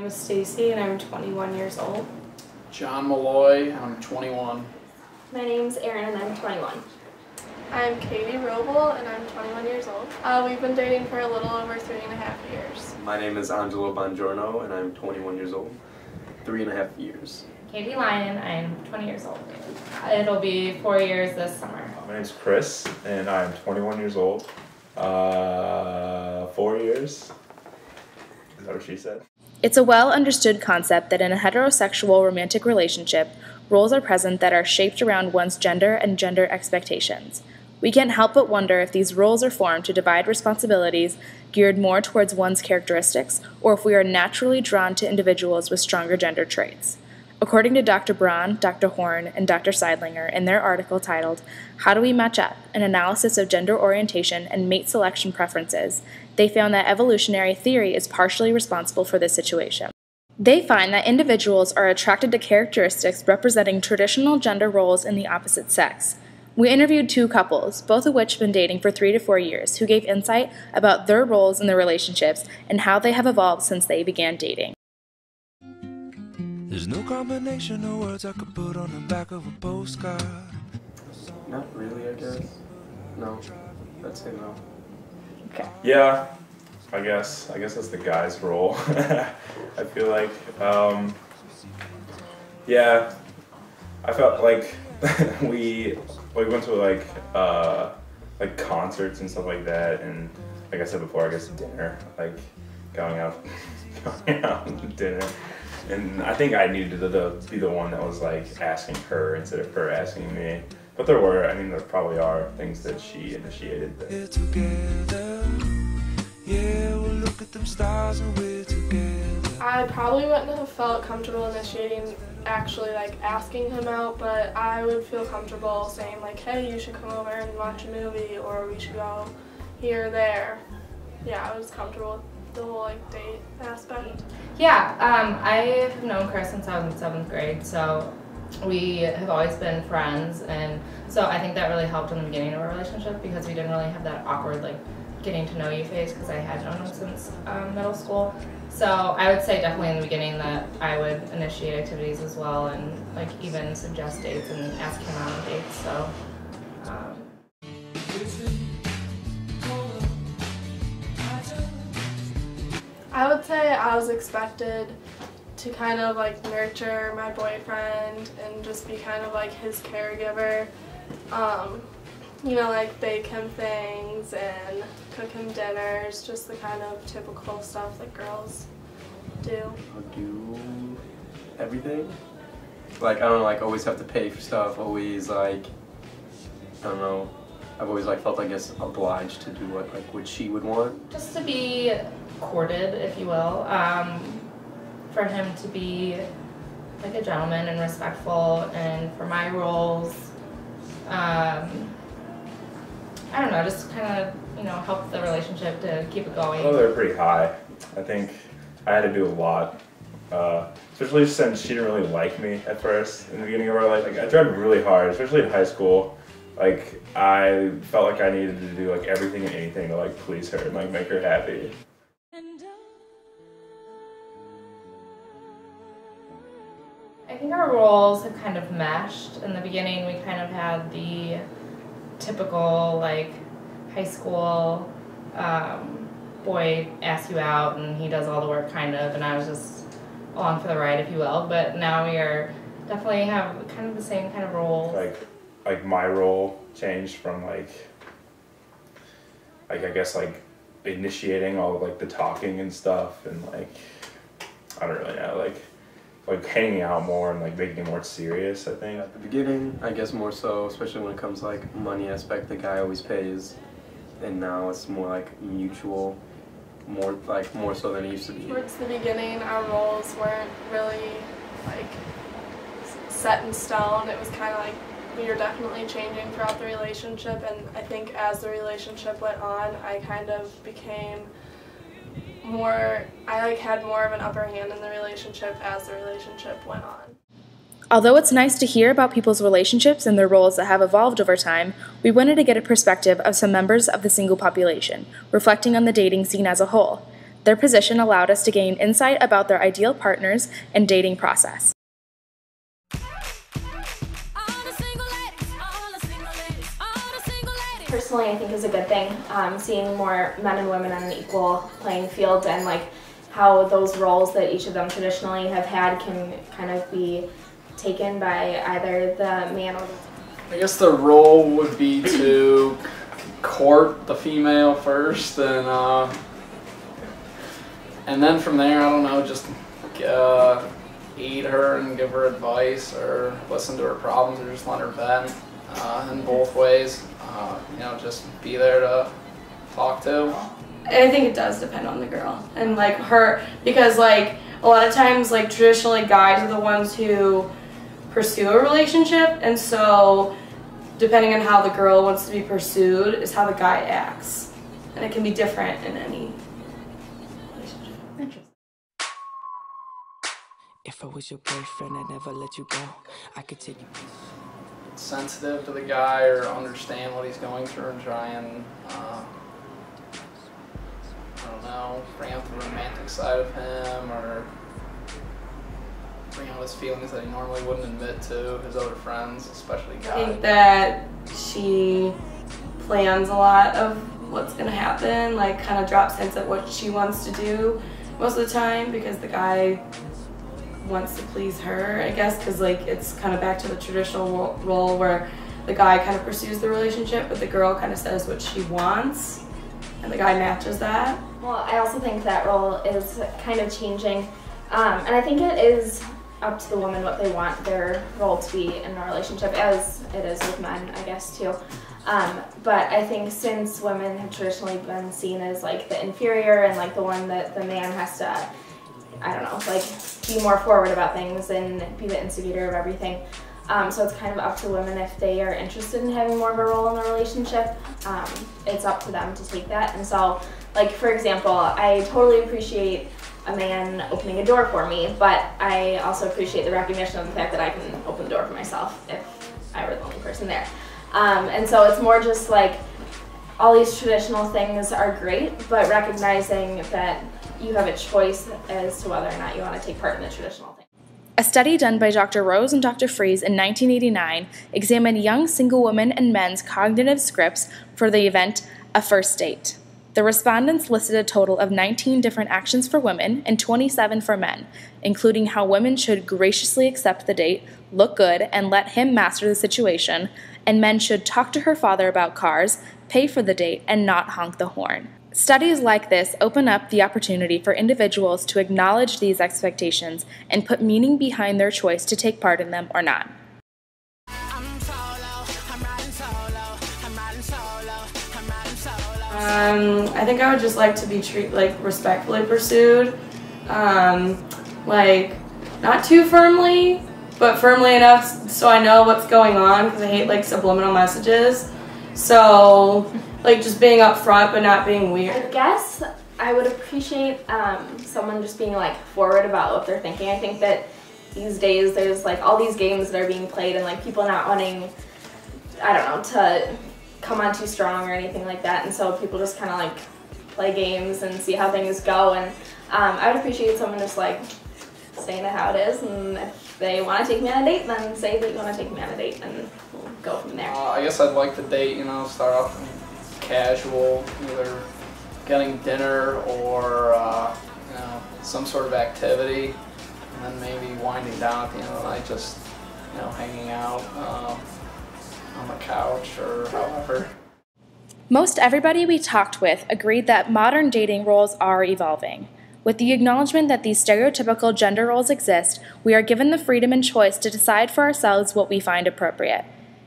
name is Stacy and I'm 21 years old. John Malloy, I'm 21. My name's Erin and I'm 21. I'm Katie Roble and I'm 21 years old. We've been dating for a little over 3.5 years. My name is Angelo Bongiorno and I'm 21 years old. 3.5 years. Katie Lyon, I'm 20 years old. It'll be 4 years this summer. My name's Chris and I'm 21 years old. 4 years. Is that what she said? It's a well-understood concept that in a heterosexual romantic relationship, roles are present that are shaped around one's gender and gender expectations. We can't help but wonder if these roles are formed to divide responsibilities geared more towards one's characteristics, or if we are naturally drawn to individuals with stronger gender traits. According to Dr. Braun, Dr. Horn, and Dr. Seidlinger in their article titled, "How Do We Match Up? An Analysis of Gender Orientation and Mate Selection Preferences," they found that evolutionary theory is partially responsible for this situation. They find that individuals are attracted to characteristics representing traditional gender roles in the opposite sex. We interviewed two couples, both of which have been dating for 3 to 4 years, who gave insight about their roles in their relationships and how they have evolved since they began dating. There's no combination of words I could put on the back of a postcard. Not really, I guess. No. I'd say no. Okay. Yeah, I guess that's the guy's role. I feel like, yeah, I felt like we went to like concerts and stuff like that, and like I said before, I guess dinner, like going out to dinner. And I think I needed to be the one that was like asking her instead of her asking me. But there probably are things that she initiated. We're together. Yeah, we'll look at them stars and we're together. I probably wouldn't have felt comfortable initiating, actually like asking him out, but I would feel comfortable saying like, hey, you should come over and watch a movie, or we should go here or there. Yeah, I was comfortable with the whole like date aspect. Yeah, I have known Chris since I was in 7th grade, so we have always been friends, and so I think that really helped in the beginning of our relationship because we didn't really have that awkward like getting to know you phase because I had known him since middle school. So I would say definitely in the beginning that I would initiate activities as well, and like even suggest dates and ask him out on dates. So. I would say I was expected to kind of like nurture my boyfriend and just be kind of like his caregiver. You know, like bake him things and cook him dinners, just the kind of typical stuff that girls do. I'll do everything. Like, I don't know, like always have to pay for stuff, always like, I don't know, I've always like felt, I guess, obliged to do what she would want. Just to be courted, if you will, for him to be like a gentleman and respectful, and for my roles, I don't know, just kind of, help the relationship to keep it going. Well, they're pretty high. I think I had to do a lot, especially since she didn't really like me at first in the beginning of our life. Like, I tried really hard, especially in high school. Like, I felt like I needed to do like everything and anything to like please her and like make her happy. I think our roles have kind of meshed. In the beginning, we kind of had the typical like high school boy asks you out and he does all the work kind of, and I was just along for the ride, if you will. But now we are definitely have kind of the same kind of roles. Like my role changed from like I guess like initiating all of like the talking and stuff, and like I don't really know, like hanging out more and like making it more serious, I think. At the beginning, I guess more so, especially when it comes to like money aspect, the guy always pays, and now it's more like mutual, more so than it used to be. Towards the beginning, our roles weren't really like set in stone. It was kind of like we were definitely changing throughout the relationship, and I think as the relationship went on, I kind of became had more of an upper hand in the relationship as the relationship went on. Although it's nice to hear about people's relationships and their roles that have evolved over time, we wanted to get a perspective of some members of the single population, reflecting on the dating scene as a whole. Their position allowed us to gain insight about their ideal partners and dating process. Personally, I think is a good thing. Seeing more men and women on an equal playing field, and like how those roles that each of them traditionally have had can kind of be taken by either the man or the... I guess the role would be to court the female first, and then from there, I don't know, just aid her and give her advice, or listen to her problems, or just let her vent in both ways. You know, just be there to talk to. I think it does depend on the girl and like her, because like a lot of times like traditionally guys are the ones who pursue a relationship, and so depending on how the girl wants to be pursued is how the guy acts, and it can be different in any relationship. Interesting. If I was your boyfriend, I'd never let you go. I could take you. Sensitive to the guy, or understand what he's going through, and try and I don't know, bring out the romantic side of him, or bring out his feelings that he normally wouldn't admit to his other friends, especially guys. I think that she plans a lot of what's gonna happen, like kind of drops hints at what she wants to do most of the time, because the guy wants to please her, I guess, because like it's kind of back to the traditional role where the guy kind of pursues the relationship, but the girl kind of says what she wants, and the guy matches that. Well, I also think that role is kind of changing, and I think it is up to the woman what they want their role to be in a relationship, as it is with men, I guess, too. But I think since women have traditionally been seen as like the inferior and like the one that the man has to, I don't know, like be more forward about things and be the instigator of everything. So it's kind of up to women if they are interested in having more of a role in the relationship. It's up to them to take that. And so, like for example, I totally appreciate a man opening a door for me, but I also appreciate the recognition of the fact that I can open the door for myself if I were the only person there. And so it's more just like all these traditional things are great, but recognizing that you have a choice as to whether or not you want to take part in the traditional thing. A study done by Dr. Rose and Dr. Fries in 1989 examined young single women and men's cognitive scripts for the event A First Date. The respondents listed a total of 19 different actions for women and 27 for men, including how women should graciously accept the date, look good, and let him master the situation, and men should talk to her father about cars, pay for the date, and not honk the horn. Studies like this open up the opportunity for individuals to acknowledge these expectations and put meaning behind their choice to take part in them or not. I think I would just like to be respectfully pursued, like not too firmly, but firmly enough so I know what's going on, because I hate like subliminal messages. So like just being upfront but not being weird. I guess I would appreciate someone just being like forward about what they're thinking. I think that these days there's like all these games that are being played, and like people not wanting, I don't know, to come on too strong or anything like that, and so people just kind of like play games and see how things go. And I would appreciate someone just like saying it how it is, and if they want to take me on a date, then say that you want to take me on a date, and we'll go from there. I guess I'd like the date, you know, start off casual, either getting dinner or you know, some sort of activity, and then maybe winding down at the end of the night, just, you know, hanging out on the couch or however. Most everybody we talked with agreed that modern dating roles are evolving. With the acknowledgement that these stereotypical gender roles exist, we are given the freedom and choice to decide for ourselves what we find appropriate.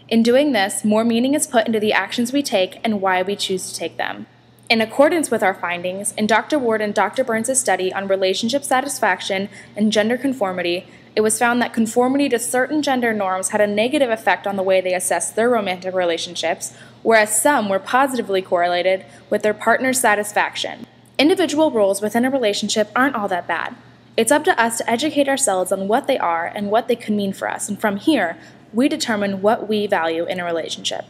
In doing this, more meaning is put into the actions we take and why we choose to take them. In accordance with our findings, in Dr. Ward and Dr. Burns' study on relationship satisfaction and gender conformity, it was found that conformity to certain gender norms had a negative effect on the way they assessed their romantic relationships, whereas some were positively correlated with their partner's satisfaction. Individual roles within a relationship aren't all that bad. It's up to us to educate ourselves on what they are and what they could mean for us, and from here, we determine what we value in a relationship.